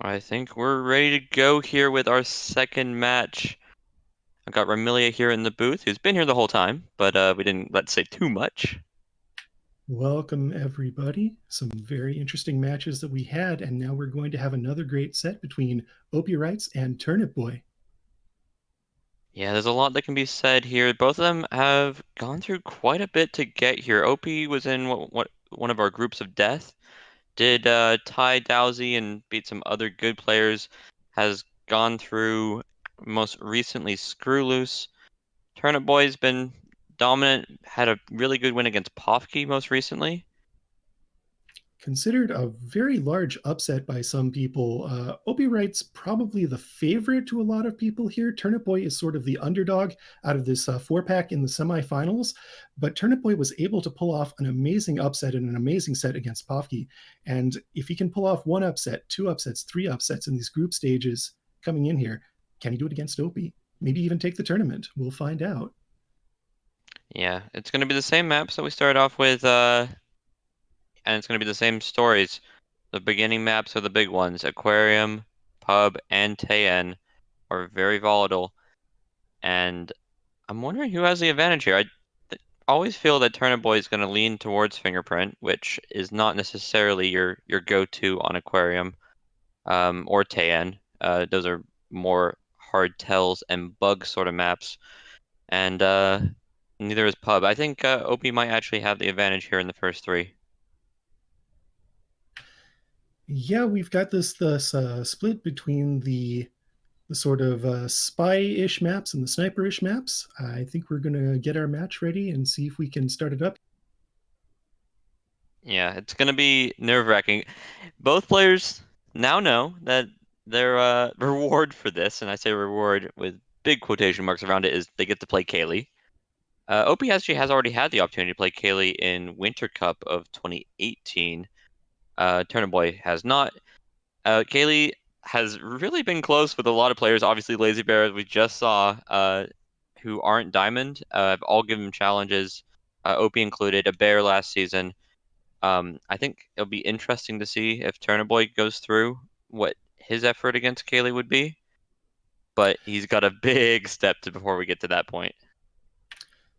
I think we're ready to go here with our second match. I've got Ramilia here in the booth, who's been here the whole time, but we didn't, let's say, too much. Welcome, everybody. Some very interesting matches that we had, and now we're going to have another great set between OpiWrites and Turnipboy. Yeah, there's a lot that can be said here. Both of them have gone through quite a bit to get here. Opie was in what one of our groups of death, did tie Dowsy and beat some other good players, has gone through most recently Screw Loose. Turnip Boy's been dominant, had a really good win against Pofke most recently. Considered a very large upset by some people, OpiWrites probably the favorite to a lot of people here. Turnipboy is sort of the underdog out of this four-pack in the semifinals, but Turnipboy was able to pull off an amazing upset and an amazing set against Pofke. And if he can pull off one upset, two upsets, three upsets in these group stages coming in here, can he do it against Opie? Maybe even take the tournament. We'll find out. Yeah, it's going to be the same maps that we started off with, and it's going to be the same stories. The beginning maps are the big ones. Aquarium, Pub, and Tayen are very volatile, and I'm wondering who has the advantage here. Always feel that Turnip Boy is going to lean towards Fingerprint, which is not necessarily your go-to on Aquarium, or Tayen. Those are more hard tells and bug sort of maps, and neither is Pub. I think OP might actually have the advantage here in the first three. Yeah, we've got this split between the sort of spy-ish maps and the sniper-ish maps. I think we're gonna get our match ready and see if we can start it up. Yeah, it's gonna be nerve-wracking. Both players now know that their reward for this, and I say reward with big quotation marks around it, is they get to play Kaylee. OP actually has already had the opportunity to play Kaylee in Winter Cup of 2018. Turner Boy has not. Kaylee has really been close with a lot of players. Obviously, Lazy Bear, as we just saw, who aren't Diamond, have all given him challenges, OP included, a bear last season. I think it'll be interesting to see if Turner Boy goes through what his effort against Kaylee would be, but he's got a big step to before we get to that point.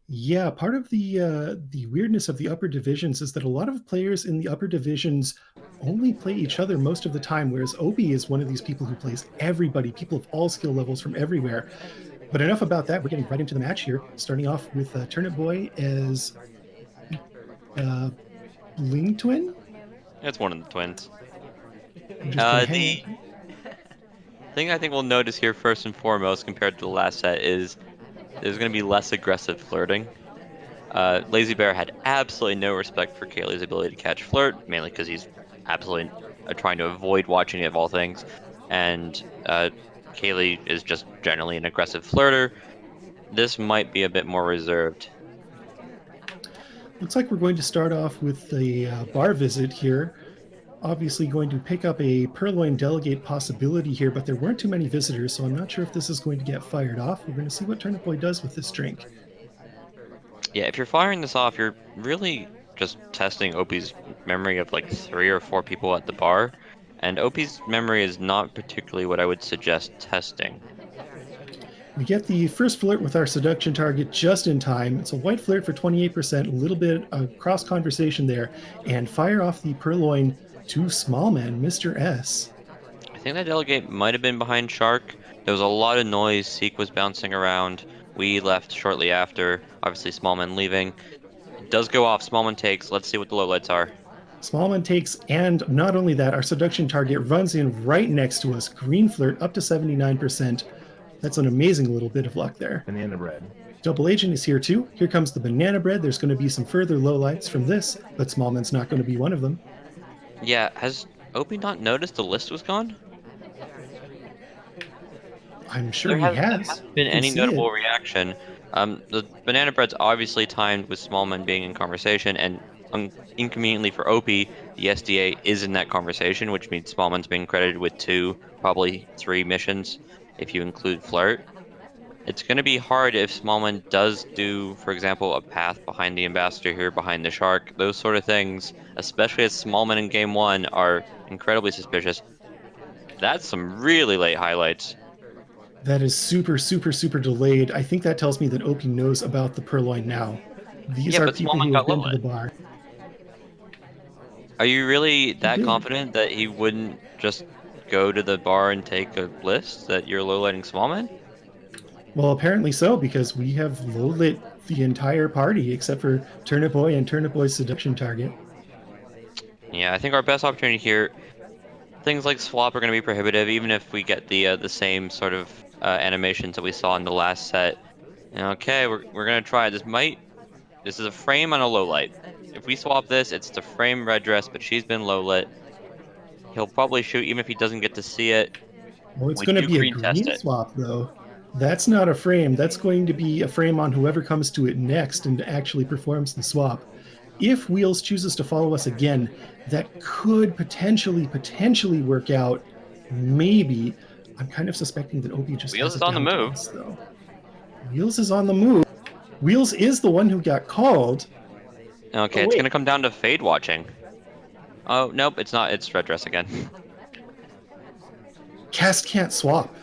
Yeah, part of the weirdness of the upper divisions is that a lot of players in the upper divisions only play each other most of the time, whereas Obi is one of these people who plays everybody, people of all skill levels from everywhere. But enough about that. We're getting right into the match here, starting off with Turnip Boy as Bling Twin. It's one of the twins. I'm just going to hang The out. thing I think we'll notice here first and foremost compared to the last set is there's going to be less aggressive flirting. Lazy Bear had absolutely no respect for Kaylee's ability to catch flirt, mainly because he's absolutely trying to avoid watching it of all things. And Kaylee is just generally an aggressive flirter. This might be a bit more reserved. Looks like we're going to start off with the bar visit here. Obviously, going to pick up a Purloin Delegate possibility here, but there weren't too many visitors, so I'm not sure if this is going to get fired off. We're going to see what Turnip Boy does with this drink. Yeah, if you're firing this off, you're really just testing Opie's memory of like three or four people at the bar. And Opie's memory is not particularly what I would suggest testing. We get the first flirt with our seduction target just in time. It's a white flirt for 28%, a little bit of cross conversation there, and fire off the Purloin to Smallman, Mr. S. I think that delegate might have been behind Shark. There was a lot of noise. Seek was bouncing around. We left shortly after. Obviously, Smallman leaving. It does go off. Smallman takes. Let's see what the lowlights are. Smallman takes, and not only that, our seduction target runs in right next to us. Green flirt up to 79%. That's an amazing little bit of luck there. Banana bread. Double Agent is here too. Here comes the banana bread. There's going to be some further lowlights from this, but Smallman's not going to be one of them. Yeah, has Opie not noticed the list was gone? I'm sure There he has. hasn't You been can any see it. notable reaction. The banana bread's obviously timed with Smallman being in conversation, and inconveniently for Opie, the SDA is in that conversation, which means Smallman's being credited with two, probably three missions if you include Flirt. It's going to be hard if Smallman does do, for example, a path behind the Ambassador here, behind the Shark, those sort of things, especially as Smallman in game one are incredibly suspicious. That's some really late highlights. That is super, super, super delayed. I think that tells me that Opie knows about the purloin now. These Yeah, are but people Smallman who have got been low to lit. the bar. Are you really He that did. confident that he wouldn't just go to the bar and take a list that you're low lighting Smallman? Well, apparently so, because we have low lit the entire party except for Turnipboy and Turnipboy's seduction target. Yeah, I think our best opportunity here, things like swap are going to be prohibitive, even if we get the same sort of animations that we saw in the last set. Okay, we're gonna try. This is a frame on a low light. If we swap this, it's the frame red dress, but she's been low lit. He'll probably shoot even if he doesn't get to see it. Well, it's We going to do be a green test green it. swap, though. That's not a frame. That's going to be a frame on whoever comes to it next and actually performs the swap. If Wheels chooses to follow us again, that could potentially work out. Maybe. I'm kind of suspecting that Opie just Wheels has is it on the down to move. us, though. Wheels is on the move. Wheels is the one who got called. Okay, Oh, it's wait. gonna come down to fade watching. Oh, nope, it's not. It's red dress again. Cast can't swap.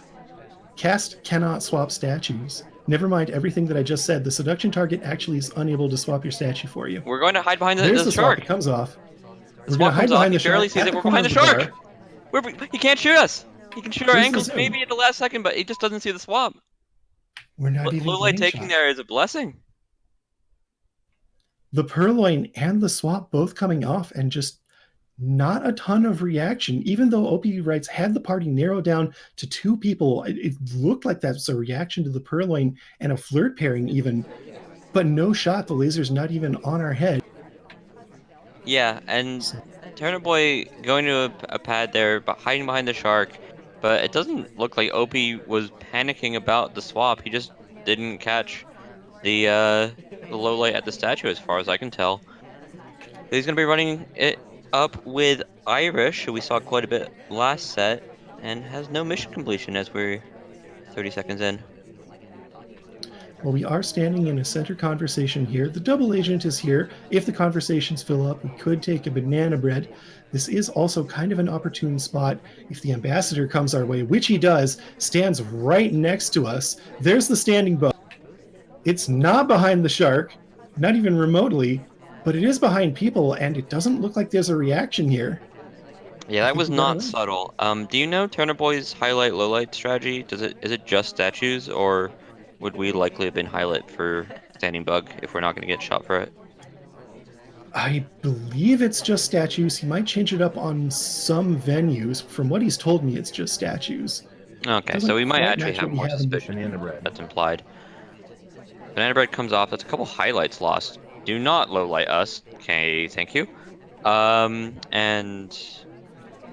Cast cannot swap statues. Never mind everything that I just said. The seduction target actually is unable to swap your statue for you. We're going to hide behind There's the the swap. shark. It comes off. The We're going swap to comes hide off. behind He the barely shark sees at it. the We're corner behind of the the shark. bar. He can't shoot us. He can shoot our There's the ankles zone. maybe at the last second, but he just doesn't see the swap. We're not even Low light getting taking shot. there is a blessing. The purloin and the swap both coming off and just not a ton of reaction. Even though OpiWrites had the party narrowed down to two people, it looked like that's a reaction to the purloin and a flirt pairing even, but no shot. The laser's not even on our head. Yeah, and So Turnipboy going to a pad there, but hiding behind the shark. But it doesn't look like Opie was panicking about the swap. He just didn't catch the low light at the statue, as far as I can tell. He's gonna be running it up with Irish, who we saw quite a bit last set, and has no mission completion as we're 30 seconds in. well, we are standing in a center conversation here. The double agent is here. If the conversations fill up, we could take a banana bread. This is also kind of an opportune spot if the ambassador comes our way, which he does, stands right next to us. There's the standing boat. It's not behind the shark, not even remotely, but it is behind people, and it doesn't look like there's a reaction here. Yeah, I that think was we got a not win. subtle. Do you know Turnipboy's highlight lowlight strategy? Is it just statues, or would we likely have been highlight for standing bug if we're not going to get shot for it? I believe it's just statues. He might change it up on some venues. From what he's told me, it's just statues. It Okay, so doesn't we might quite actually match have what we more have in the. suspicion. That's implied. Banana bread comes off. That's a couple highlights lost. Do not lowlight us. Okay, thank you. And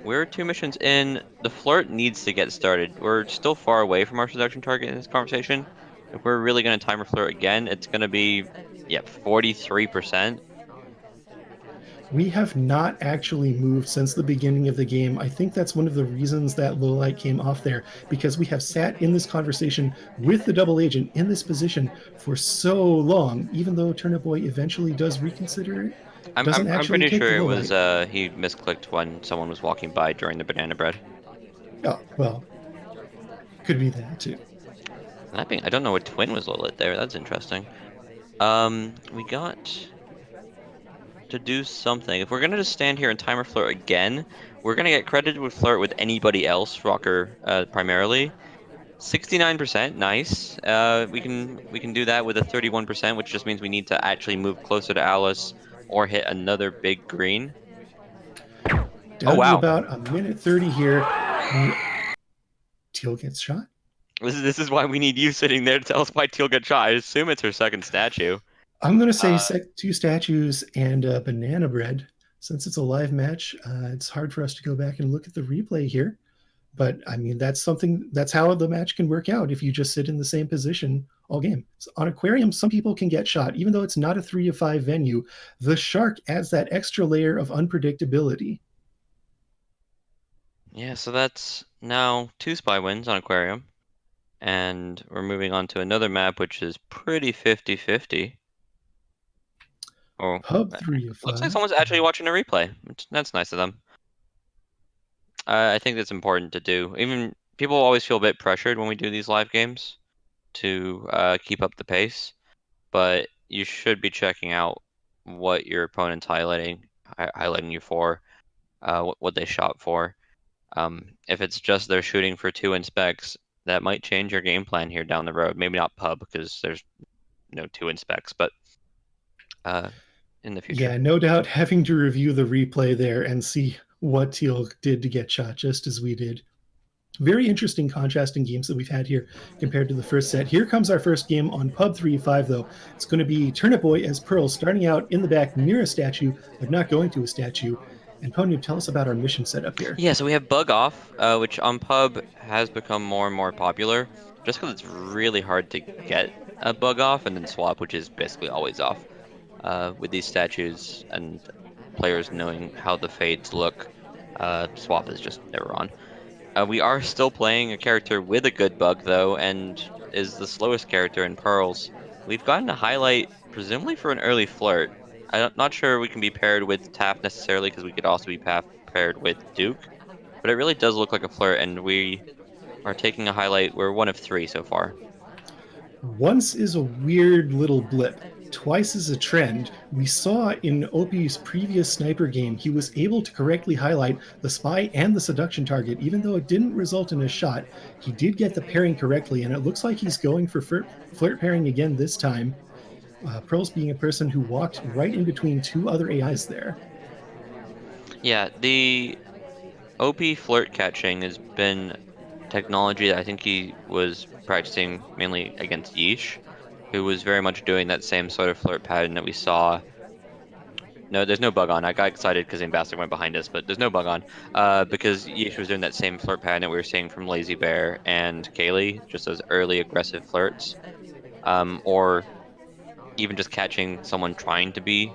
we're two missions in. The flirt needs to get started. We're still far away from our seduction target in this conversation. If we're really going to timer flirt again, it's going to be, yeah, 43%. We have not actually moved since the beginning of the game. I think that's one of the reasons that low light came off there, because we have sat in this conversation with the double agent in this position for so long, even though Turnip Boy eventually does reconsider it, doesn't I'm actually pretty take the sure it low was light. he misclicked when someone was walking by during the banana bread. Oh, well, could be that too. That being, I don't know what twin was low lit there. That's interesting. We got to do something. If we're gonna just stand here and timer flirt again, we're gonna get credited with flirt with anybody else, rocker primarily. 69%, nice. We can do that with a 31%, which just means we need to actually move closer to Alice or hit another big green. Oh Down to wow. about a minute 30 here. Teal gets shot. This is why we need you sitting there to tell us why Teal got shot. I assume it's her second statue. I'm going to say Uh, two statues and banana bread. Since it's a live match, it's hard for us to go back and look at the replay here. But I mean, that's how the match can work out if you just sit in the same position all game. So on Aquarium, some people can get shot, even though it's not a 3 of 5 venue. The shark adds that extra layer of unpredictability. yeah, so that's now two spy wins on Aquarium. And we're moving on to another map, which is pretty 50-50. Oh, Pub uh, 3 of looks like 5. someone's actually watching a replay. That's nice of them. I think that's important to do. Even people always feel a bit pressured when we do these live games to keep up the pace, but you should be checking out what your opponent's highlighting you for, what they shot for. If it's just they're shooting for two inspects, that might change your game plan here down the road. Maybe not pub because there's no two inspects, but uh, in the future. Yeah, no doubt having to review the replay there and see what Teal did to get shot, just as we did. Very interesting contrasting games that we've had here compared to the first set. Here comes our first game on Pub 3-5, though. It's going to be Turnipboy as Pearl starting out in the back near a statue, but not going to a statue. And Pony, tell us about our mission setup here. Yeah, so we have Bug Off, which on pub has become more and more popular just because it's really hard to get a Bug Off and then Swap, which is basically always off. With these statues and players knowing how the fades look, Swap is just never on. We are still playing a character with a good bug, though, and is the slowest character in Pearls. We've gotten a highlight, presumably for an early flirt. I'm not sure we can be paired with Taft necessarily, because we could also be paired with Duke, but it really does look like a flirt, and we are taking a highlight. We're one of three so far. Once is a weird little blip. Twice is a trend. We saw in Opie's previous sniper game, he was able to correctly highlight the spy and the seduction target, even though it didn't result in a shot. He did get the pairing correctly, and it looks like he's going for flirt pairing again this time. Pearls being a person who walked right in between two other AIs there. Yeah, the OP flirt catching has been technology that I think he was practicing mainly against Yeesh, who was very much doing that same sort of flirt pattern that we saw. No, there's no bug on. I got excited because the ambassador went behind us, but there's no bug on. Because Yeesh was doing that same flirt pattern that we were seeing from Lazy Bear and Kaylee, just those early aggressive flirts. Or even just catching someone trying to be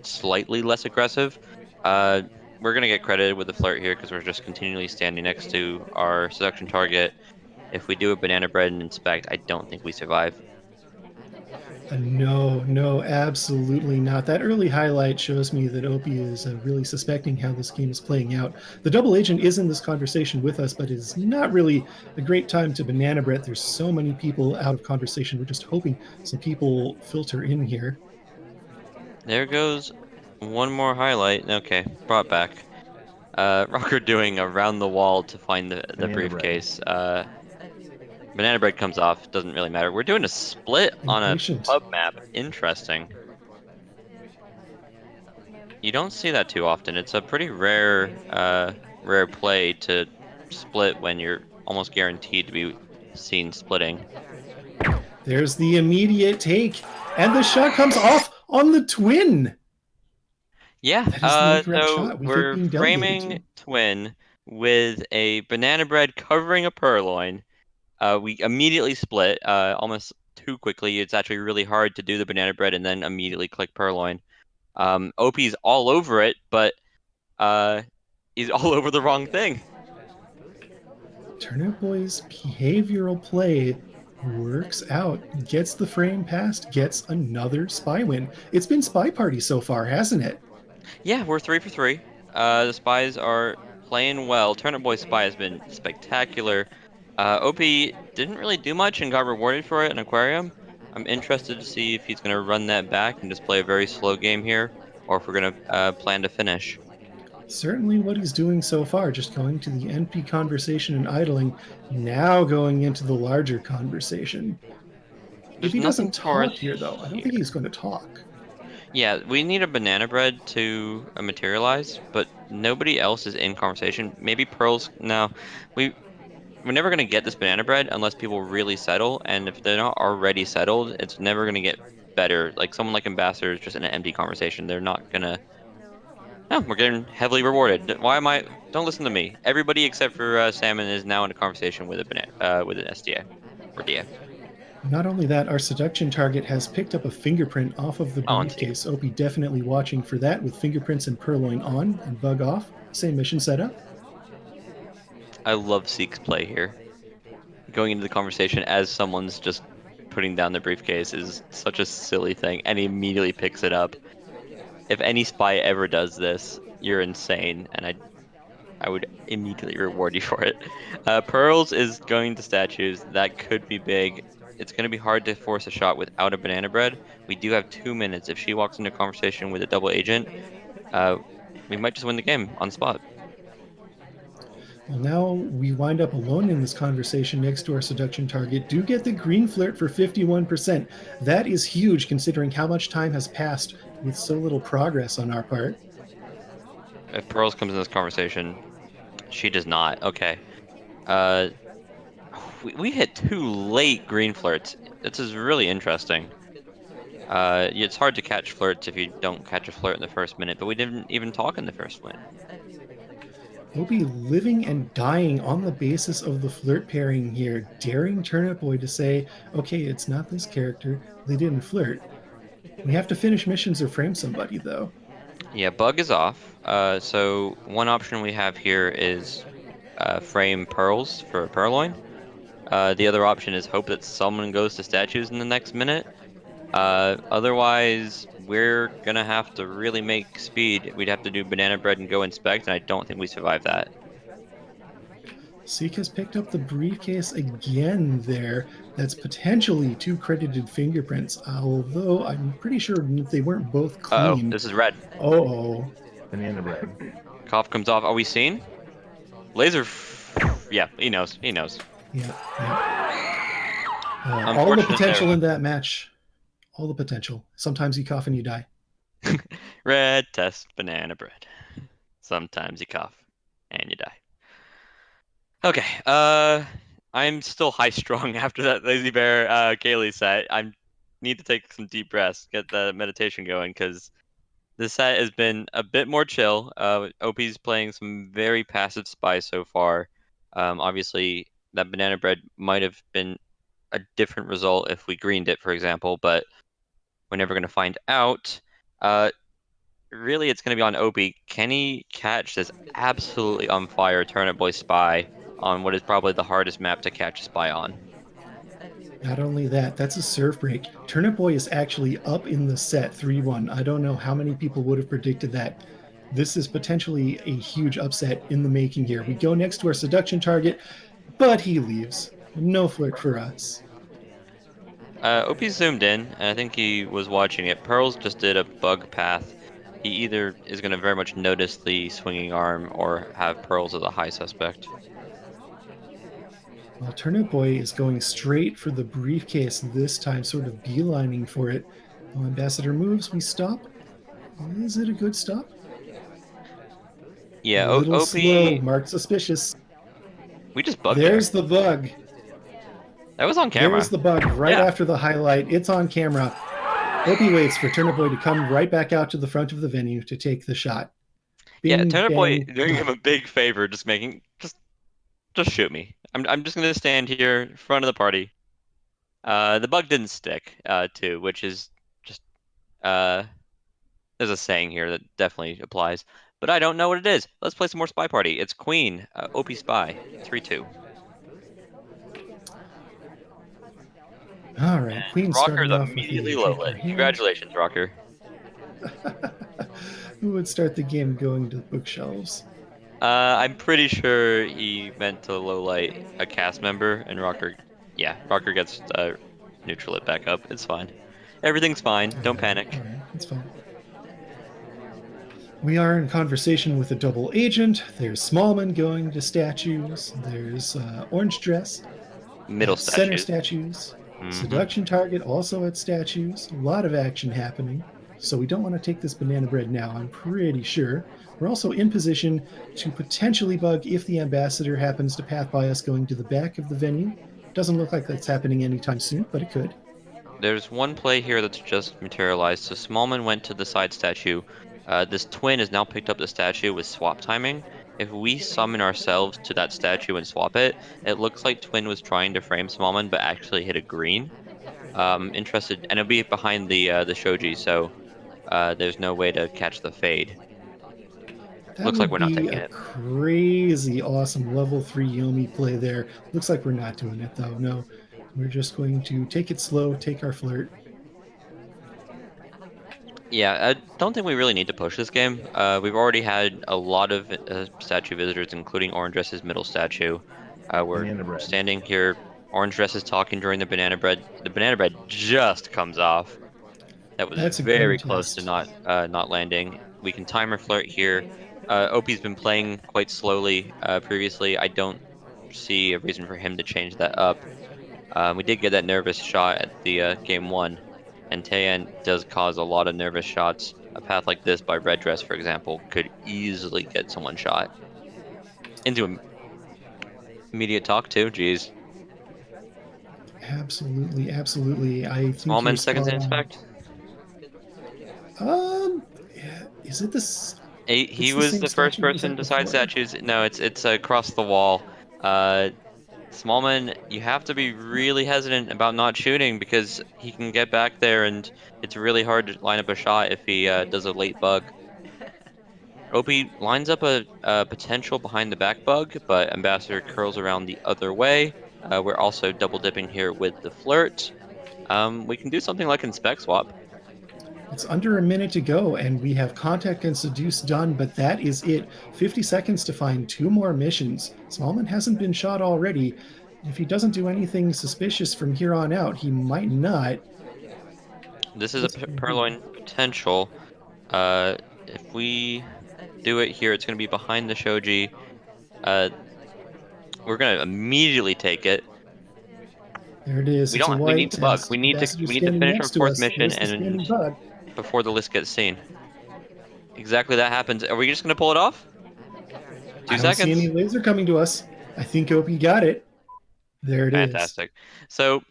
slightly less aggressive. Uh, we're gonna get credited with the flirt here because we're just continually standing next to our seduction target. If we do a banana bread and inspect, I don't think we survive. No, no, absolutely not. That early highlight shows me that Opie is really suspecting how this game is playing out. The double agent is in this conversation with us, but it's not really a great time to banana bread. There's so many people out of conversation. We're just hoping some people filter in here. There goes one more highlight. Okay, brought back. Rocker doing around the wall to find the Banana bread. briefcase. Banana bread comes off, doesn't really matter. We're doing a split on a Impatient. pub map. Interesting. You don't see that too often. It's a pretty rare play to split when you're almost guaranteed to be seen splitting. There's the immediate take, and the shot comes off on the twin. Yeah, That is the incorrect so shot. We think we're being delegated framing to. twin with a banana bread covering a purloin. We immediately split, almost too quickly. It's actually really hard to do the banana bread and then immediately click purloin. OP's all over it, but uh, he's all over the wrong thing. Turnipboy's behavioral play works out, gets the frame passed, gets another spy win. It's been SpyParty so far, hasn't it? Yeah, we're 3 for 3. The spies are playing well. Turnipboy spy has been spectacular. OP didn't really do much and got rewarded for it in Aquarium. I'm interested to see if he's going to run that back and just play a very slow game here, or if we're going to plan to finish. Certainly what he's doing so far, just going to the NP conversation and idling, now going into the larger conversation. If There's he nothing doesn't for us talk here, though, I don't think here. he's going to talk. Yeah, we need a banana bread to materialize, but nobody else is in conversation. Maybe Pearl's. No, we we're never gonna get this banana bread unless people really settle, and if they're not already settled, it's never gonna get better. Like someone like Ambassador is just in an empty conversation. They're not gonna. No, we're getting heavily rewarded. Why am I? Don't listen to me. Everybody except for Salmon is now in a conversation with a with an SDA or DA. Not only that, our seduction target has picked up a fingerprint off of the Oh, on Seek. briefcase. Opie definitely watching for that with fingerprints and purloin on and bug off. Same mission setup. I love Seek's play here. Going into the conversation as someone's just putting down the briefcase is such a silly thing, and he immediately picks it up. If any spy ever does this, you're insane, and I would immediately reward you for it. Pearls is going to statues. That could be big. It's going to be hard to force a shot without a banana bread. We do have 2 minutes. If she walks into a conversation with a double agent, uh, we might just win the game on the spot. Well, now we wind up alone in this conversation next to our seduction target. Do get the green flirt for 51%. That is huge considering how much time has passed with so little progress on our part. If Pearls comes in this conversation, she does not. Okay. Uh, we hit two late green flirts. This is really interesting. It's hard to catch flirts if you don't catch a flirt in the first minute, but we didn't even talk in the first minute. Opie living and dying on the basis of the flirt pairing here, daring Turnipboy to say, okay, it's not this character, they didn't flirt. We have to finish missions or frame somebody, though. Yeah, bug is off. So one option we have here is frame pearls for a purloin. The other option is hope that someone goes to statues in the next minute. Otherwise, we're gonna have to really make speed. We'd have to do banana bread and go inspect, and I don't think we survive that. Seek has picked up the briefcase again there. That's potentially two credited fingerprints, although I'm pretty sure they weren't both Uh-oh, clean. this is red. Oh, Banana bread. Cough comes off. Are we seen? Laser. Yeah, he knows. He knows. yeah, yeah. All the Unfortunate potential there. in that match. All the potential. Sometimes you cough and you die. Red test banana bread. Sometimes you cough and you die. Okay. I'm still high strung after that Lazy Bear Kaylee set. I need to take some deep breaths, get the meditation going, because this set has been a bit more chill. OP's playing some very passive spies so far. Obviously, that banana bread might have been a different result if we greened it, for example, but we're never going to find out. Uh, Really, it's going to be on Opie. Can he catch this absolutely on fire Turnip Boy spy on what is probably the hardest map to catch a spy on? Not only that, that's a serve break. Turnip Boy is actually up in the set 3-1. I don't know how many people would have predicted that. This is potentially a huge upset in the making here. We go next to our seduction target, but he leaves. No flirt for us. Opie zoomed in, and I think he was watching it. Pearls just did a bug path. He either is going to very much notice the swinging arm or have Pearls as a high suspect. Well, Turnip Boy is going straight for the briefcase this time, sort of beelining for it. While Ambassador moves, we stop. Is it a good stop? A Yeah, o little slow, Opie, marked suspicious. we just bugged there. There's the bug. That was on There's camera. the bug right Yeah, after the highlight. It's on camera. Opie waits for Turnip Boy to come right back out to the front of the venue to take the shot. yeah. Bing, Turnip Boy bang, doing him done. a big favor, just making just shoot me. I'm just gonna stand here in front of the party. The bug didn't stick, too, which is just uh, there's a saying here that definitely applies, but I don't know what it is. Let's play some more Spy Party. It's Queen, OP Spy, 3-2. All right, And Queen Rocker's starting off with immediately a low take her lit. hand. Congratulations, Rocker. Who would start the game going to the bookshelves? I'm pretty sure he meant to low light a cast member, and Rocker, yeah, Rocker gets neutral it back up. It's fine. Everything's fine. Don't All panic. right, that's fine. We are in conversation with a double agent. There's Smallman going to statues. There's Orange Dress Middle at center statues. statues. Hmm. Seduction target also at statues. A lot of action happening. So we don't want to take this banana bread now, I'm pretty sure. We're also in position to potentially bug if the ambassador happens to pass by us going to the back of the venue. Doesn't look like that's happening anytime soon, but it could. There's one play here that's just materialized. So Smallman went to the side statue. This twin has now picked up the statue with swap timing. If we summon ourselves to that statue and swap it, it looks like Twin was trying to frame Smallman, but actually hit a green. Interested, and it'll be behind the shoji, so there's no way to catch the fade. That Looks like would we're not be taking a it. crazy awesome level 3 Yomi play there. Looks like we're not doing it though. No, we're just going to take it slow, take our flirt. Yeah, I don't think we really need to push this game. We've already had a lot of statue visitors, including Orange Dress's middle statue. We're Banana bread. standing here. Orange Dress is talking during the banana bread. The banana bread just comes off. That was That's a good very close to test. not landing. We can timer flirt here. Opie's been playing quite slowly previously. I don't see a reason for him to change that up. We did get that nervous shot at the game one, and Taeyan does cause a lot of nervous shots. A path like this by Red Dress, for example, could easily get someone shot into immediate talk too. Geez, Absolutely, absolutely. I think you're Smallman seconds spot to on. inspect. Yeah, is it this? He It's the was same the first statue he was person at to side before. statues. No, it's across the wall. Uh, Smallman, you have to be really hesitant about not shooting because he can get back there, and it's really hard to line up a shot if he does a late bug. Opie lines up a potential behind the back bug, but Ambassador curls around the other way. We're also double dipping here with the flirt. We can do something like inspect swap. It's under a minute to go, and we have contact and seduce done, but that is it. 50 seconds to find two more missions. Smallman hasn't been shot already. If he doesn't do anything suspicious from here on out, he might not. This is a What's he gonna do? purloin potential. Uh, if we do it here, it's going to be behind the shoji. Uh, we're going to immediately take it. There it is. We It's a don't. We need white the bug. test. We Ambassador need to standing finish our next to fourth us. mission There's the and standing bug. before the list gets seen. Exactly that happens. Are we just going to pull it off? I Two don't see any seconds. laser coming to us. I think Opie got it. There it is. Fantastic. So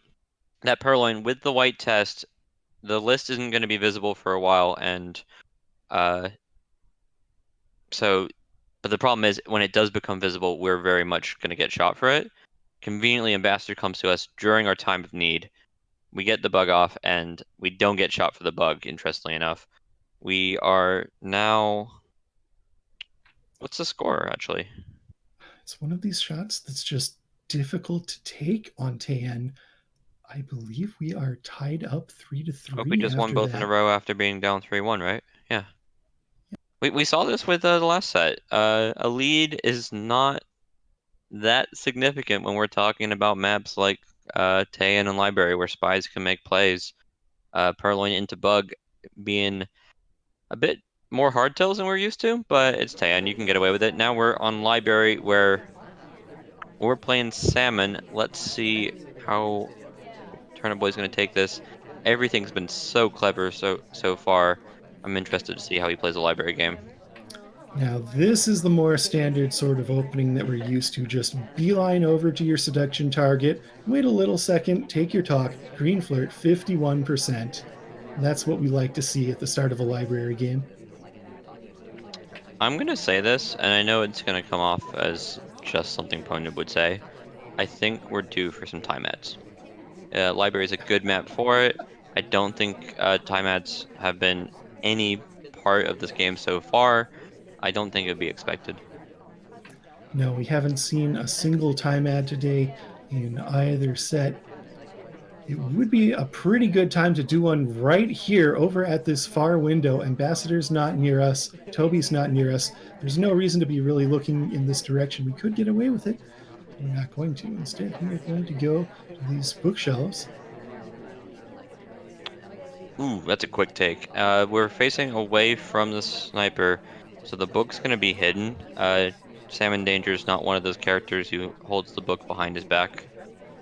that purloin with the white test, the list isn't going to be visible for a while, and uh, so. But the problem is when it does become visible, we're very much going to get shot for it. Conveniently, Ambassador comes to us during our time of need. We get the bug off, and we don't get shot for the bug. Interestingly enough, we are now. What's the score actually? It's one of these shots that's just difficult to take on Tan. I believe we are tied up three to Hope we three just won after both in a that. row after being down 3-1, right? Yeah. We saw this with the last set. A lead is not that significant when we're talking about maps like Taeyan and Library where spies can make plays. Purloin into Bug being a bit more hardtails than we're used to, but it's Taeyan. You can get away with it. Now we're on Library where we're playing Salmon. Let's see how Turnipboy's going to take this. Everything's been so clever so far. I'm interested to see how he plays a Library game. Now, this is the more standard sort of opening that we're used to. Just beeline over to your seduction target, wait a little second, take your talk. Green flirt, 51%. That's what we like to see at the start of a library game. I'm gonna say this, and I know it's gonna come off as just something Pwned would say. I think we're due for some time ads. Library is a good map for it. I don't think time ads have been any part of this game so far. I don't think it would be expected. No, we haven't seen a single time ad today in either set. It would be a pretty good time to do one right here over at this far window. Ambassador's not near us. Toby's not near us. There's no reason to be really looking in this direction. We could get away with it. We're not going to. Instead, we are going to go to these bookshelves. Ooh, that's a quick take. We're facing away from the sniper, so the book's gonna be hidden. Salmon Danger is not one of those characters who holds the book behind his back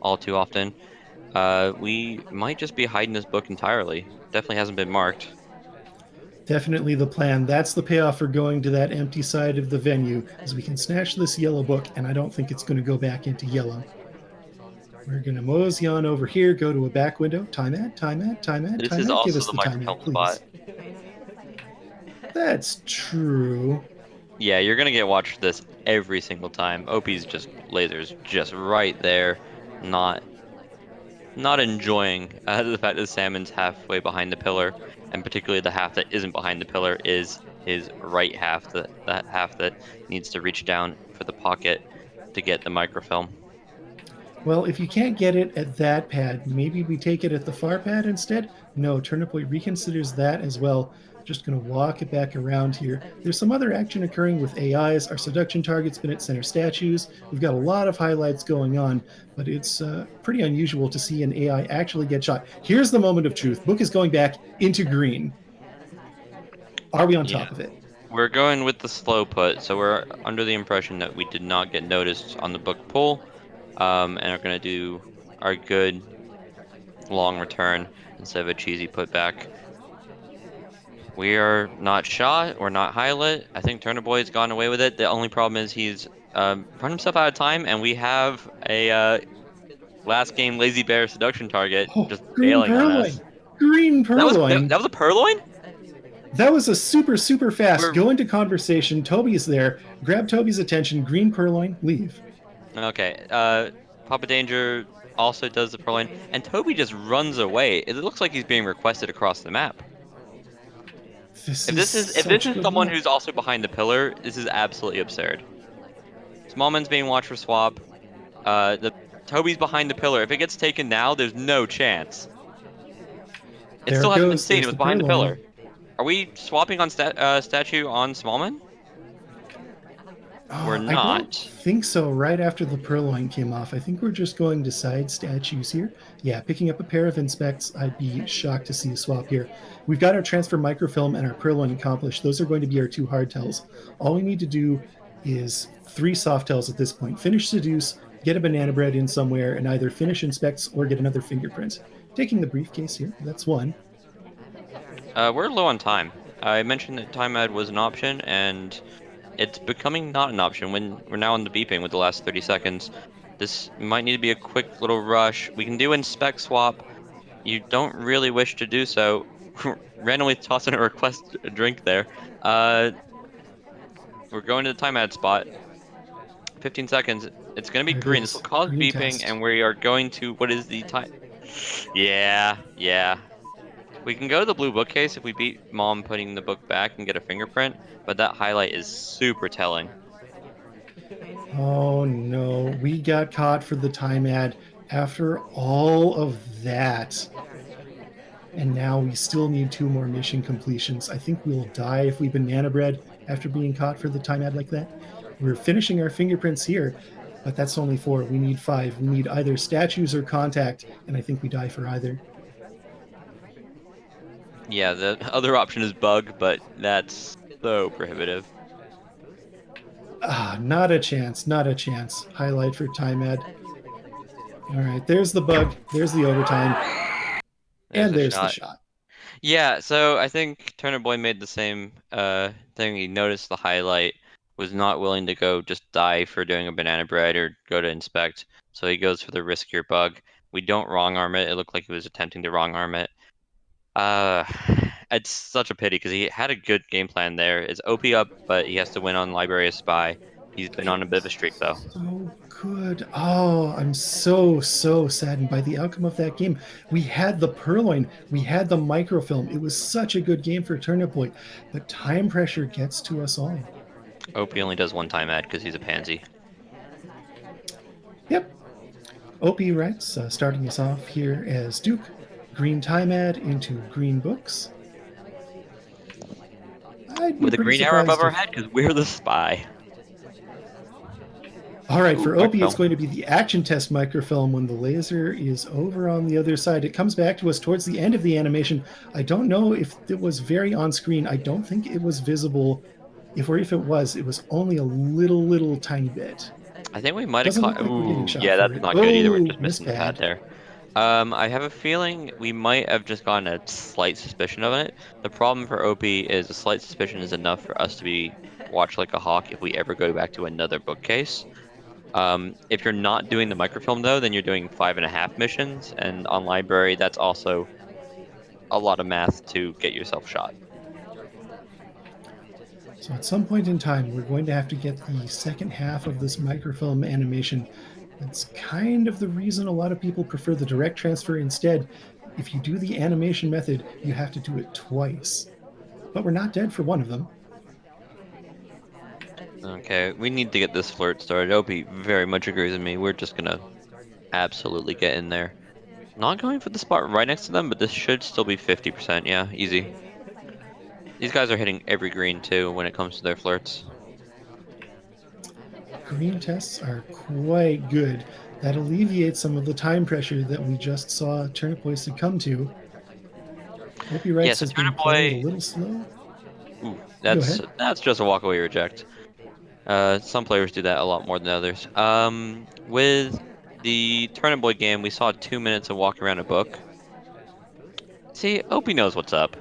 all too often. We might just be hiding this book entirely. Definitely hasn't been marked. Definitely the plan. That's the payoff for going to that empty side of the venue, is we can snatch this yellow book, and I don't think it's going to go back into yellow. We're going to mosey on over here, go to a back window. Time ad, time ad, time ad, This time is ad. Give also us the the time ad, microfilm spot. please. That's true. Yeah, you're gonna get watched for this every single time. OP's just lasers just right there, not not enjoying the fact that Salmon's halfway behind the pillar, and particularly the half that isn't behind the pillar is his right half, that half that needs to reach down for the pocket to get the microfilm. Well, if you can't get it at that pad, maybe we take it at the far pad instead? No, Turnipboy reconsiders that as well. Just going to walk it back around here. There's some other action occurring with AIs. Our seduction target's been at center statues. We've got a lot of highlights going on, but it's pretty unusual to see an AI actually get shot. Here's the moment of truth. Book is going back into green. Are we on Yeah. top of it? We're going with the slow put, so we're under the impression that we did not get noticed on the book pull, and are going to do our good long return instead of a cheesy putback. We are not shot. We're not highlit. I think Turnerboy's gone away with it. The only problem is he's run himself out of time, and we have a last game Lazy Bear seduction target Oh, just green bailing on purloin. us. Green That was that, purloin. that was a purloin? That was a super fast. We're Go into conversation. Toby's there. Grab Toby's attention. Green purloin. Leave. okay. Papa Danger also does the purloin, and Toby just runs away. It looks like he's being requested across the map. This If is this is if this such is good someone luck. who's also behind the pillar, this is absolutely absurd. Smallman's being watched for swap. The Toby's behind the pillar. If it gets taken now, there's no chance. It There still it hasn't been goes. seen. It There's was the behind the purloin. pillar. Are we swapping on statue on Smallman? We're I don't not. think so. Right after the purloin came off, I think we're just going to side statues here. Yeah, picking up a pair of inspects. I'd be shocked to see a swap here. We've got our transfer microfilm and our purloin accomplished. Those are going to be our two hardtails. All we need to do is three softails at this point. Finish seduce, get a banana bread in somewhere, and either finish inspects or get another fingerprint. Taking the briefcase here. That's one. We're low on time. I mentioned that time ad was an option, and it's becoming not an option when we're now on the beeping with the last 30 seconds. This might need to be a quick little rush. We can do inspect swap. You don't really wish to do so. Randomly tossing a request a drink there. Uh, we're going to the time ad spot. 15 seconds. It's going to be There it green. This will is. cause Green beeping, test. and we are going to. What is the time? Yeah, yeah. We can go to the blue bookcase if we beat mom putting the book back and get a fingerprint, but that highlight is super telling. Oh no, we got caught for the time ad after all of that. And now we still need two more mission completions. I think we'll die if we banana bread after being caught for the time ad like that. We're finishing our fingerprints here, but that's only four. We need five. We need either statues or contact, and I think we die for either. Yeah, the other option is bug, but that's so prohibitive. Ah, not a chance. Not a chance. Highlight for time ad. All right, there's the bug. There's the overtime. There's And a there's the shot. shot. Yeah, so I think Turner Boy made the same thing. He noticed the highlight, was not willing to go just die for doing a banana bread or go to inspect, so he goes for the riskier bug. We don't wrong arm it. It looked like he was attempting to wrong arm it. Uh, it's such a pity because he had a good game plan there. It's OP up, but he has to win on Library of Spy. He's been on a bit of a streak though. So good. Oh, I'm so saddened by the outcome of that game. We had the purloin, we had the microfilm. It was such a good game for Turnipboy, but time pressure gets to us all. OP only does one time ad because he's a pansy. Yep. OpiWrites starting us off here as Duke. Green time ad into green books. I'd be With a pretty green arrow above surprised our if. head because we're the spy. All right, Ooh, for Opie, it's microfilm. going to be the action test microfilm when the laser is over on the other side. It comes back to us towards the end of the animation. I don't know if it was very on screen. I don't think it was visible. If it was only a little tiny bit. I think we might have Doesn't caught. look like we're getting Ooh, shot yeah, for that's it. not good either. We're Oh, just miss missing the pad pad. there. I have a feeling we might have just gotten a slight suspicion of it. The problem for OP is a slight suspicion is enough for us to be watched like a hawk if we ever go back to another bookcase. If you're not doing the microfilm though, then you're doing 5.5 missions, and on library, that's also a lot of math to get yourself shot. So at some point in time, we're going to have to get the second half of this microfilm animation. That's kind of the reason a lot of people prefer the direct transfer instead. If you do the animation method, you have to do it twice. But we're not dead for one of them. Okay, we need to get this flirt started. OP very much agrees with me. We're just gonna absolutely get in there. Not going for the spot right next to them, but this should still be 50%. Yeah, easy. These guys are hitting every green too when it comes to their flirts. Green tests are quite good. That alleviates some of the time pressure that we just saw Turnipboy succumb to. Yeah, OpiWrites so has been playing it a Turnipboy, little slow. ooh, Go that's ahead. that's just a walkaway reject. Some players do that a lot more than others. With the Turnipboy game, we saw 2 minutes of walking around a book. See, Opie knows what's up.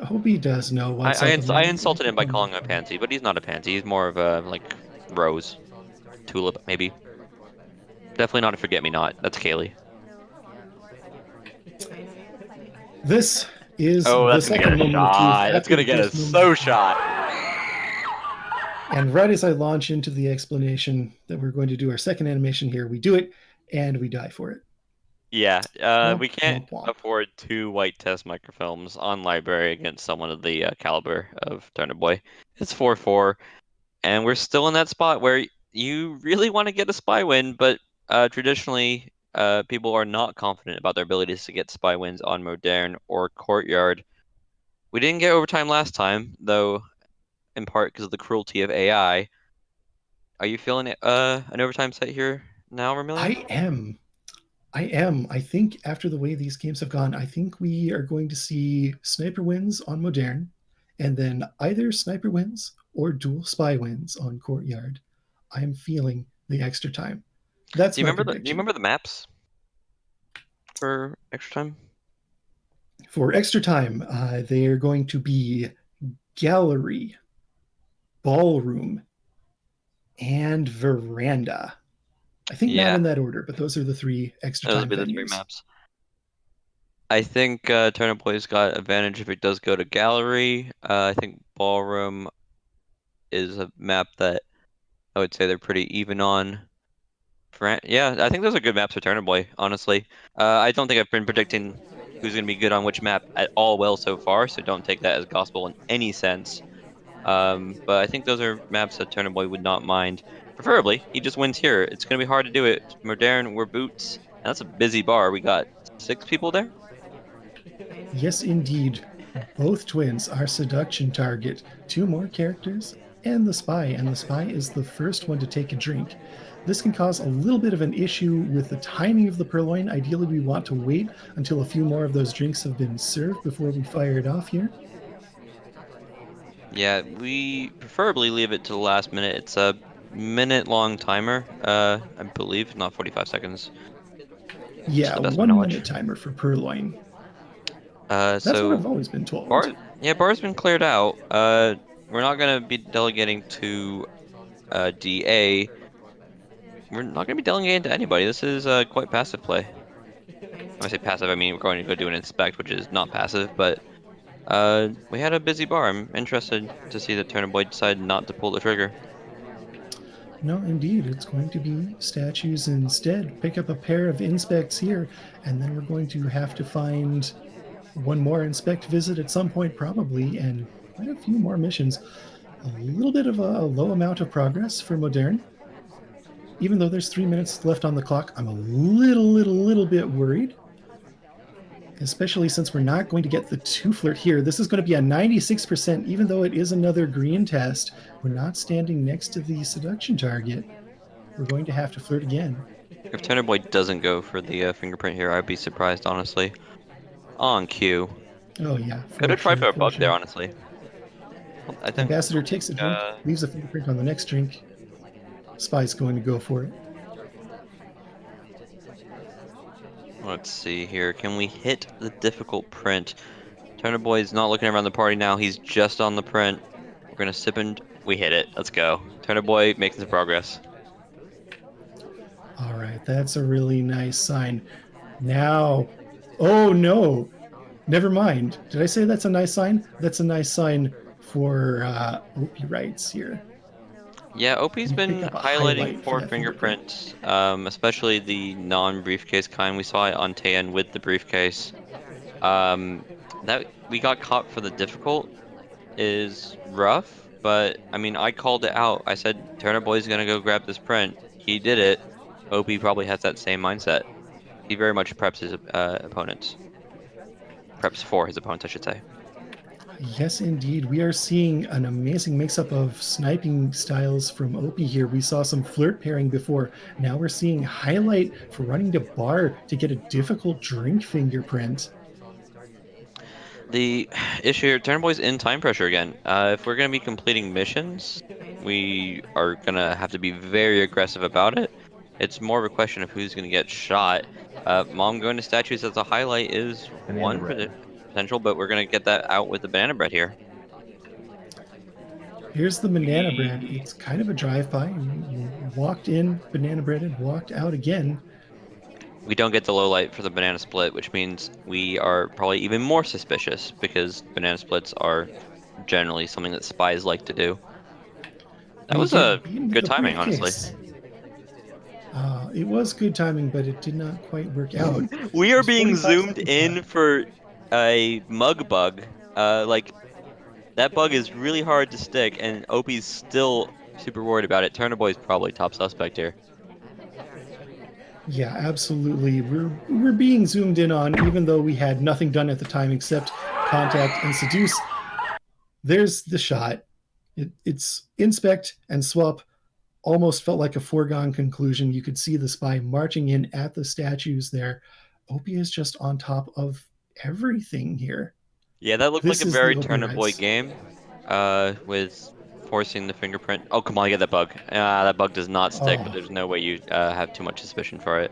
Opie does know I, what's I, up, ins and I we're going to have insulted to him by come calling back him a to that. pansy, but he's not a pansy. He's more of a like rose, tulip, maybe. Definitely not a forget-me-not. That's Kaylee. This is Oh, the that's gonna get second a moment of truth shot. That's after gonna the get a first moment of so truth. shot. And right as I launch into the explanation that we're going to do our second animation here, we do it and we die for it. Yeah, Womp, we can't womp, womp. afford two white test microfilms on library against someone of the caliber of Turnipboy. It's 4-4, and we're still in that spot where you really want to get a spy win, but traditionally, people are not confident about their abilities to get spy wins on Modern or Courtyard. We didn't get overtime last time, though, in part because of the cruelty of AI. Are you feeling an overtime set here now, Vermilion? I am. I am. I think after the way these games have gone, I think we are going to see sniper wins on Modern, and then either sniper wins or dual spy wins on Courtyard. I am feeling the extra time. That's my Do you prediction. remember the maps for extra time? For extra time, they are going to be gallery, ballroom, and veranda. I think not Yeah, in that order, but those are the three extra those would time be the three venues. maps. I think Turnip Boy's got advantage if it does go to gallery. I think ballroom is a map that I would say they're pretty even on. Yeah, I think those are good maps for Turnip Boy, honestly. I don't think I've been predicting who's going to be good on which map at all well so far, so don't take that as gospel in any sense. But I think those are maps that Turner Boy would not mind. Preferably, he just wins here. It's going to be hard to do it. Modern, we're boots. And that's a busy bar. We got 6 people there. Yes, indeed. Both twins are seduction target. Two more characters and the spy is the first one to take a drink. This can cause a little bit of an issue with the timing of the purloin. Ideally, we want to wait until a few more of those drinks have been served before we fire it off here. Yeah, we preferably leave it to the last minute. It's a minute long timer, I believe, not 45 seconds, to Yeah, the best of my 1 minute knowledge. timer for purloin. That's what So I've always been told. bar, yeah, bar's been cleared out. We're not gonna be delegating to DA. We're not gonna be delegating to anybody. This is quite passive play. When I say passive, I mean we're going to go do an inspect, which is not passive, but we had a busy bar. I'm interested to see that Turner Boy decide not to pull the trigger. No, indeed, it's going to be statues instead. Pick up a pair of inspects here, and then we're going to have to find one more inspect visit at some point, probably, and quite a few more missions. A little bit of a low amount of progress for Modern. Even though there's 3 minutes left on the clock, I'm a little bit worried, especially since we're not going to get the two flirt here. This is going to be a 96%, even though it is another green test. We're not standing next to the seduction target. We're going to have to flirt again. If Turner Boy doesn't go for the fingerprint here, I'd be surprised, honestly. On cue. Oh, yeah, Could for have tried sure, for a for bug there, sure. honestly. Ambassador Don't think, takes a drink, leaves a fingerprint on the next drink. Spy's going to go for it. let's see here. Can we hit the difficult print? Turner Boy's not looking around the party now. He's just on the print. We're gonna sip and we hit it. Let's go. Turner Boy making some progress. All right, that's a really nice sign. Now, oh no, never mind. Did I say that's a nice sign? That's a nice sign for OpiWrites here. Yeah, OP's We pick been up a highlighting highlight for four that fingerprint. fingerprints, especially the non-briefcase kind. We saw it on Tan with the briefcase. Um, that we got caught for the difficult is rough, but I mean, I called it out. I said Turner Boy's gonna go grab this print. He did it. Opie probably has that same mindset. He very much preps his opponents. Preps for his opponents, I should say. Yes, indeed. We are seeing an amazing mix-up of sniping styles from Opie here. We saw some flirt pairing before. Now we're seeing highlight for running to bar to get a difficult drink fingerprint. The issue here, Turnipboy's in time pressure again. If we're going to be completing missions, we are going to have to be very aggressive about it. It's more of a question of who's going to get shot. Mom going to statues as a highlight is Banana one bread. potential, but we're going to get that out with the banana bread here. Here's the banana bread. We It's kind of a drive-by. Walked in banana bread and walked out again. we don't get the low light for the banana split, which means we are probably even more suspicious because banana splits are generally something that spies like to do. That We was a get beaten to good the timing, honestly. briefcase. It was good timing, but it did not quite work out. We are There's being 45 zoomed seconds in left. for a mug bug. Like that bug is really hard to stick, and Opie's still super worried about it. Turnerboy's probably top suspect here. Yeah, absolutely. We're being zoomed in on, even though we had nothing done at the time except contact and seduce. There's the shot. It's inspect and swap. Almost felt like a foregone conclusion. You could see the spy marching in at the statues there. Opie is just on top of everything here. Yeah, that looked like This a is the very Opie Turnerboy rights. game. With forcing the fingerprint. Oh, come on, I get that bug. That bug does not stick, but Oh, there's no way you have too much suspicion for it.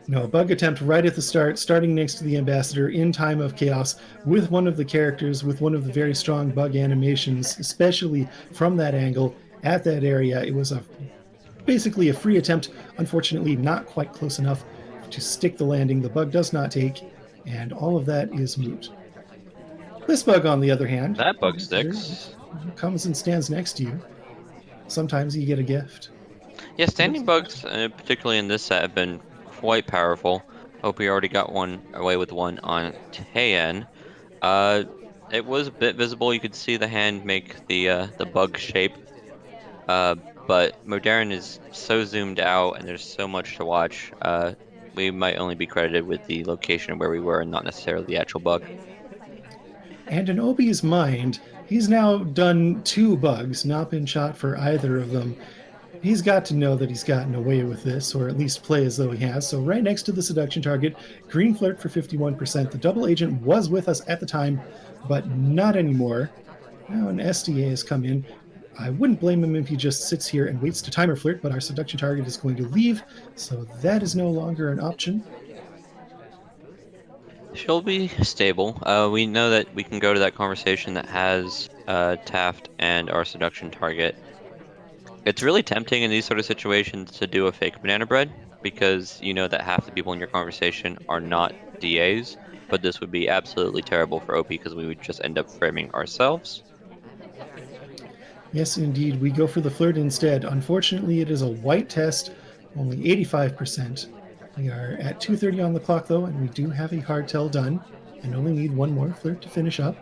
no, bug attempt right at the start, starting next to the ambassador in time of chaos with one of the characters, with one of the very strong bug animations, especially from that angle at that area. It was basically a free attempt, unfortunately, not quite close enough to stick the landing. The bug does not take, and all of that is moot. This bug, on the other hand, That bug there sticks. comes and stands next to you. Sometimes you get a gift. Yeah, Here's standing the question. bugs, particularly in this set, have been quite powerful. Hope we already got one away with one on Taeyen. Uh, it was a bit visible. You could see the hand make the bug shape. Uh, but Lordaeron is so zoomed out, and there's so much to watch. We might only be credited with the location where we were, and not necessarily the actual bug. And in Obi's mind, he's now done two bugs, not been shot for either of them. He's got to know that he's gotten away with this, or at least play as though he has. So, right next to the seduction target, green flirt for 51%. The double agent was with us at the time, but not anymore. Now, an SDA has come in. I wouldn't blame him if he just sits here and waits to timer flirt, but our seduction target is going to leave, so that is no longer an option. She'll be stable. We know that we can go to that conversation that has Taft and our seduction target. It's really tempting in these sort of situations to do a fake banana bread because you know that half the people in your conversation are not DAs, but this would be absolutely terrible for OP because we would just end up framing ourselves. Yes, indeed, we go for the flirt instead. Unfortunately, it is a white test, only 85%. We are at 2:30 on the clock, though, and we do have a hard tell done and only need one more flirt to finish up.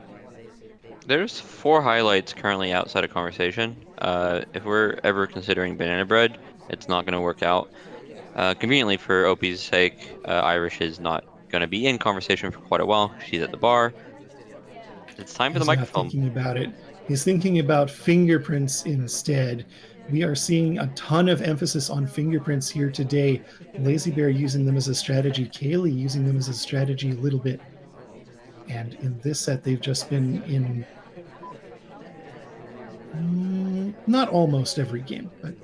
There's four highlights currently outside of conversation. If we're ever considering banana bread, it's not going to work out. Conveniently for OP's sake, Irish is not going to be in conversation for quite a while. She's at the bar. It's time for the He's not microphone. thinking about it. He's thinking about fingerprints instead. We are seeing a ton of emphasis on fingerprints here today. Lazy Bear using them as a strategy, Kaylee using them as a strategy a little bit. And in this set, they've just been in not almost every game, but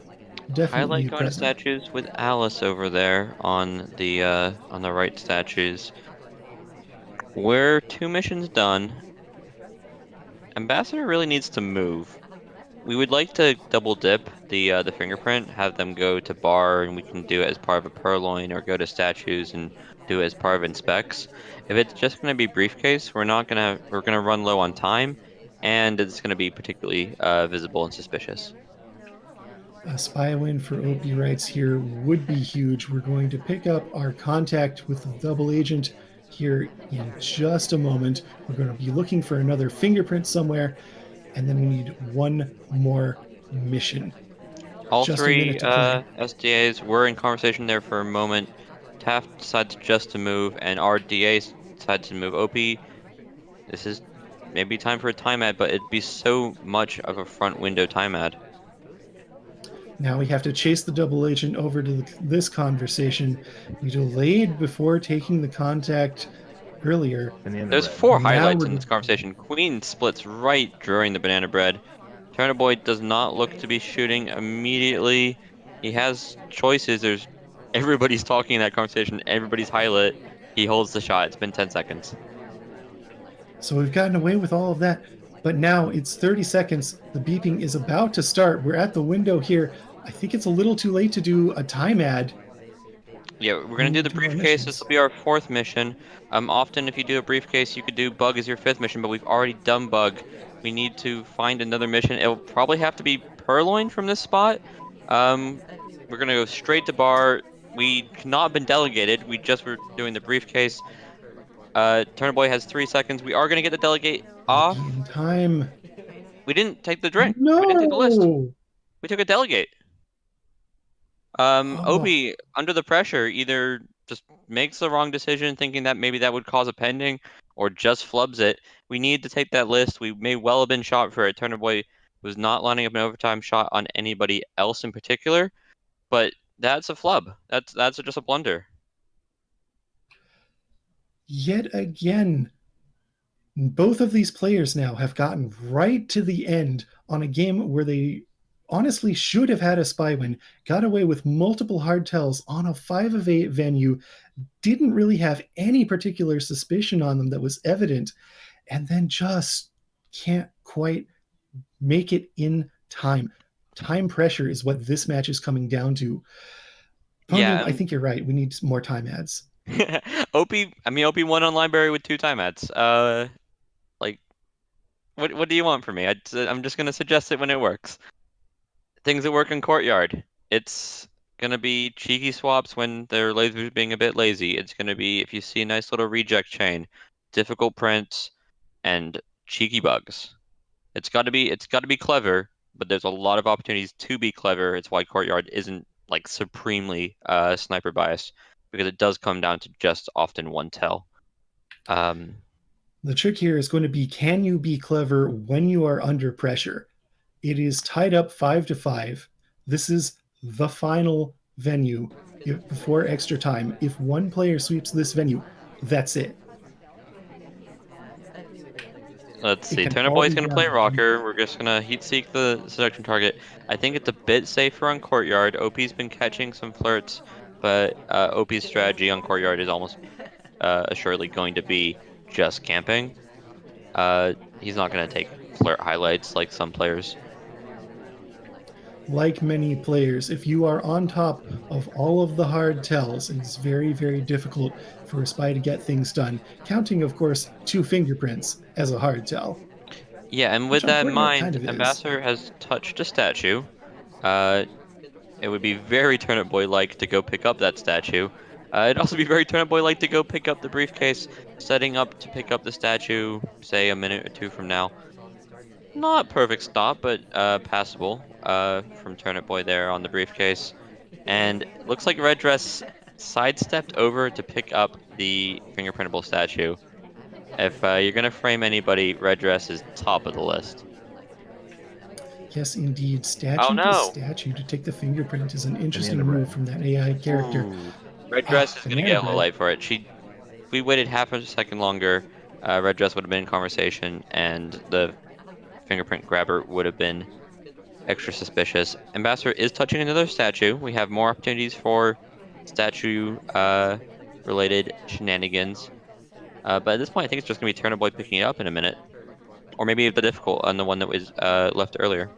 Highlight definitely going to present. statues with Alice over there on the right statues. We're two missions done. Ambassador really needs to move. We would like to double dip the fingerprint, have them go to bar, and we can do it as part of a purloin, or go to statues and do it as part of inspects. If it's just going to be briefcase, we're gonna run low on time, and it's going to be particularly visible and suspicious. A spy win for OpiWrites here would be huge. We're going to pick up our contact with the double agent here in just a moment. We're going to be looking for another fingerprint somewhere, and then we need one more mission. All Just a minute three to play. SDAs were in conversation there for a moment. Taft decides just to move, and our DA decides to move. OP, this is maybe time for a time ad, but it'd be so much of a front window time ad. Now we have to chase the double agent over to this conversation. We delayed before taking the contact earlier. Banana There's bread. four Now highlights in we're this conversation. Queen splits right during the banana bread. Turnipboy does not look to be shooting immediately. He has choices. There's everybody's talking in that conversation. Everybody's highlight. He holds the shot. It's been 10 seconds. So we've gotten away with all of that. But now it's 30 seconds. The beeping is about to start. We're at the window here. I think it's a little too late to do a time ad Yeah, we're when gonna do we the do our briefcase. This will missions. be our fourth mission. Often if you do a briefcase, you could do bug as your fifth mission, but we've already done bug. We need to find another mission. It'll probably have to be Purloin from this spot. Um, we're gonna go straight to bar. We cannot have been delegated. We just were doing the briefcase. Turner Boy has 3 seconds. We are gonna get the delegate Will it be off. in time? We didn't take the drink. We didn't take the list. No! We took a delegate. Oh, Obi, under the pressure, either just makes the wrong decision, thinking that maybe that would cause a pending, or just flubs it. We need to take that list. We may well have been shot for it. Turner Boy was not lining up an overtime shot on anybody else in particular, but that's a flub. That's just a blunder. yet again, both of these players now have gotten right to the end on a game where they honestly should have had a spy win, got away with multiple hard tells on a 5 of 8 venue, didn't really have any particular suspicion on them that was evident, and then just can't quite make it in time. Time pressure is what this match is coming down to. Yeah, Pony, I think you're right. We need more time ads. OP won on Library with two timeouts. Like, what do you want from me? I'm just gonna suggest it when it works. Things that work in Courtyard. It's gonna be cheeky swaps when their lasers being a bit lazy. It's gonna be if you see a nice little reject chain, difficult prints, and cheeky bugs. It's got to be clever, but there's a lot of opportunities to be clever. It's why Courtyard isn't like supremely sniper biased because it does come down to just often one tell. Um, The trick here is going to be, can you be clever when you are under pressure? It is tied up 5-5. This is the final venue before extra time. If one player sweeps this venue, that's it. let's It see. can Turner all Boy's be gonna play down to one rocker. player. We're just gonna heat seek the seduction target. I think it's a bit safer on Courtyard. OP's been catching some flirts, but OP's strategy on Courtyard is almost assuredly going to be just camping. He's not gonna take flirt highlights like some players. Like many players, if you are on top of all of the hard tells, it's very, very difficult for a spy to get things done. Counting, of course, 2 fingerprints as a hard tell, Yeah, and which with on that in Courtyard kind mind, of is. Ambassador has touched a statue. Uh, it would be very Turnip Boy-like to go pick up that statue. It'd also be very Turnip Boy-like to go pick up the briefcase, setting up to pick up the statue, say a minute or two from now. Not perfect stop, but passable from Turnip Boy there on the briefcase. And it looks like Red Dress sidestepped over to pick up the fingerprintable statue. If you're gonna frame anybody, Red Dress is top of the list. Yes, indeed. Oh Statue to no! statue to take the fingerprint is an Banana interesting move bread. from that AI character. Ooh. Red Dress Ah, is gonna banana get a low bread. light for it. If we waited half a second longer, Red Dress would have been in conversation, and the fingerprint grabber would have been extra suspicious. Ambassador is touching another statue. We have more opportunities for statue related shenanigans. But at this point, I think it's just gonna be Turner Boy picking it up in a minute, or maybe the difficult on the one that was left earlier.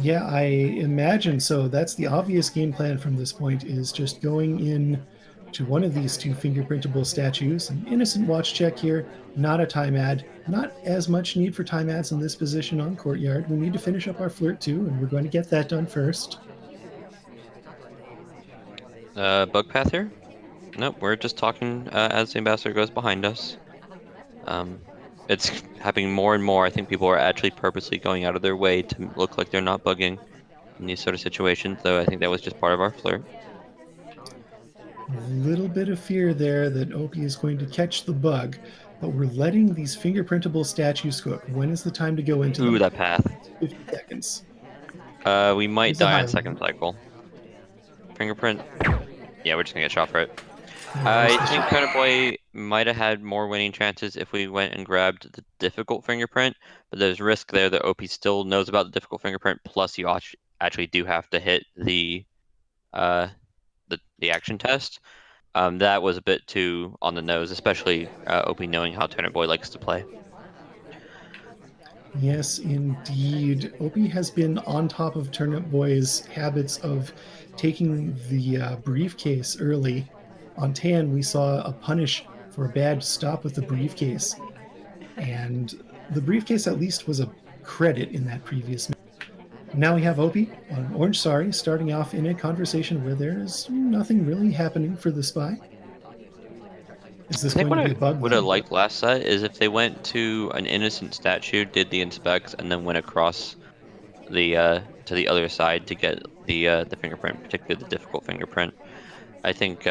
Yeah, I imagine so. That's the obvious game plan from this point, is just going in to one of these 2 fingerprintable statues. An innocent watch check here, not a time ad. Not as much need for time ads in this position on Courtyard. We need to finish up our flirt too, and we're going to get that done first. Bug path here? Nope, we're just talking as the ambassador goes behind us. Um, it's happening more and more. I think people are actually purposely going out of their way to look like they're not bugging. in these sort of situations, though I think that was just part of our flirt. A little bit of fear there that Opie is going to catch the bug, but we're letting these fingerprintable statues cook. When is the time to go into Ooh, them? that path. 50 seconds. We might Here's the die on Highland. second cycle. Fingerprint. Yeah, we're just gonna get shot for it. There's I the think shot. Turnipboy might have had more winning chances if we went and grabbed the difficult fingerprint, but there's risk there that OP still knows about the difficult fingerprint. Plus, you actually do have to hit uh the action test. That was a bit too on the nose, especially OP knowing how Turnipboy likes to play. Yes, indeed. Opie has been on top of Turnip Boy's habits of taking the briefcase early. On Tan, we saw a punish for a bad stop with the briefcase, and the briefcase at least was a credit in that previous match. Now we have Opie on Orange Sari starting off in a conversation where there is nothing really happening for the spy. Is I this think going what to be I a bug would have though? liked last set is if they went to an innocent statue, did the inspects, and then went across the to the other side to get the fingerprint, particularly the difficult fingerprint. I think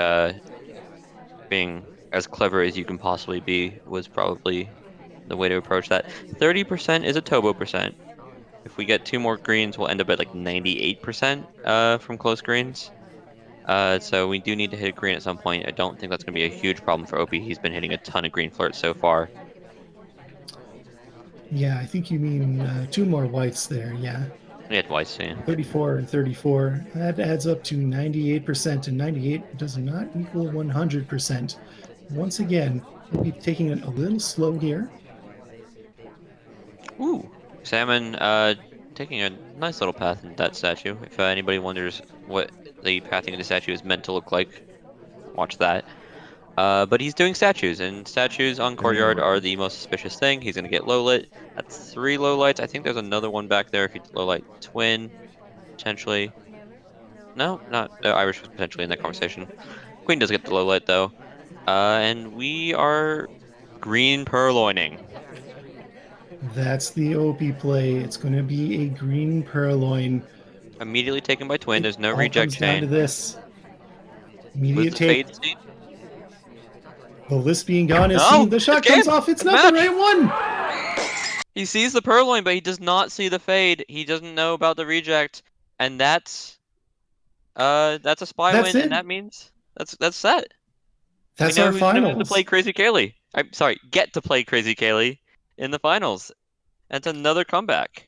being as clever as you can possibly be was probably the way to approach that. 30% is a Tobo percent. If we get two more greens, we'll end up at like 98% from close greens. So we do need to hit a green at some point. I don't think that's going to be a huge problem for Opie. He's been hitting a ton of green flirts so far. Yeah, I think you mean two more whites there. Yeah. Yeah, twice, yeah. 34 and 34. That adds up to 98%, and 98 does not equal 100%. Once again, we'll be taking it a little slow here. Ooh, Salmon taking a nice little path in that statue. If anybody wonders what the pathing of the statue is meant to look like, watch that. But he's doing statues, and statues on Courtyard are the most suspicious thing. He's gonna get low lit. That's three low lights. I think there's another one back there if he low light twin, potentially. No, not Irish was potentially in that conversation. Queen does get the low light though. And we are green purloining. That's the OP play. It's going to be a green purloin. Immediately taken by twin. It There's no all reject comes down to chain. this Was immediate the take. fade seen? The list being gone is No, seen. The it's shot comes game. off. It's It's not the match. right one. He sees the purloin, but he does not see the fade. He doesn't know about the reject, and that's a spy That's win, and it. that means that's set. We That's our know who's to play finals. Crazy Kaylee. I'm sorry, get to play Crazy Kaylee in the finals. That's another comeback.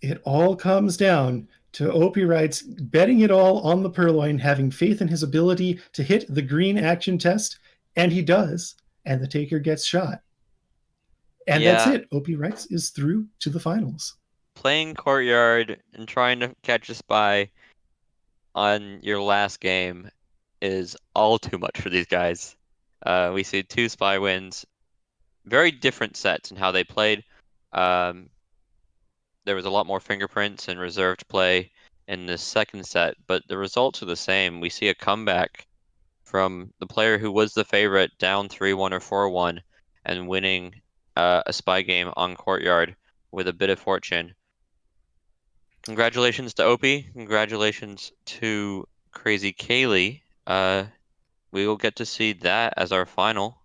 It all comes down to OpiWrites betting it all on the purloin, having faith in his ability to hit the green action test, and he does, and the taker gets shot. And that's Yeah, it. OpiWrites is through to the finals. playing Courtyard and trying to catch a spy on your last game is all too much for these guys. We see two spy wins, very different sets in how they played. Um, there was a lot more fingerprints and reserved play in the second set, but the results are the same. We see a comeback from the player who was the favorite down 3-1 or 4-1 and winning a spy game on Courtyard with a bit of fortune. Congratulations to Opie. Congratulations to Crazy Kaylee. We will get to see that as our final.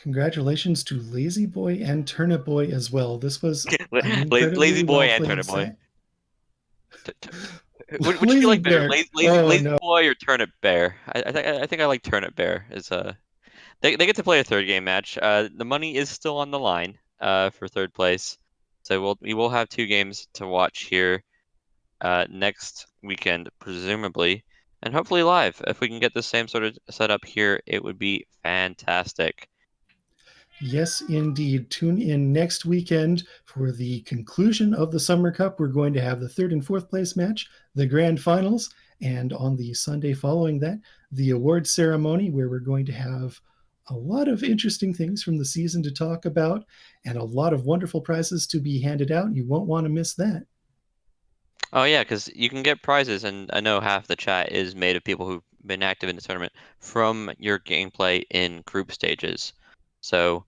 Congratulations to Lazy Boy and Turnip Boy as well. This was an Lazy incredibly boy well and played Turnip Boy. set. T- t- which do you Lazy like better, Bear. Oh Lazy no. Boy or Turnip Bear? I think I like Turnip Bear. Is they get to play a third game match. The money is still on the line for third place, so we will have two games to watch here next weekend, presumably, and hopefully live. If we can get the same sort of setup here, it would be fantastic. Yes, indeed. Tune in next weekend for the conclusion of the Summer Cup. We're going to have the third and fourth place match, the grand finals, and on the Sunday following that, the award ceremony, where we're going to have a lot of interesting things from the season to talk about and a lot of wonderful prizes to be handed out. You won't want to miss that. Oh yeah, because you can get prizes, and I know half the chat is made of people who've been active in the tournament from your gameplay in group stages. So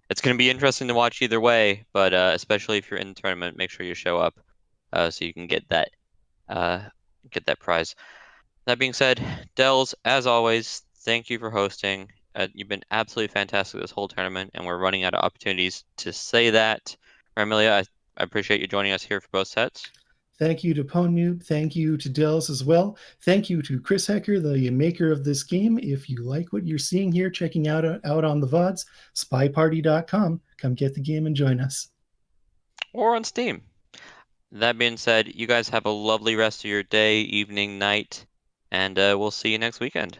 it's going to be interesting to watch either way, but especially if you're in the tournament, make sure you show up. so you can uh, get that prize. That being said, Dells, as always, thank you for hosting. You've been absolutely fantastic this whole tournament, and we're running out of opportunities to say that. Amelia, I appreciate you joining us here for both sets. Thank you to Ponmube. Thank you to Dells as well. Thank you to Chris Hecker, the maker of this game. If you like what you're seeing here, checking out on the VODs, SpyParty.com. Come get the game and join us. Or on Steam. That being said, you guys have a lovely rest of your day, evening, night, and we'll see you next weekend.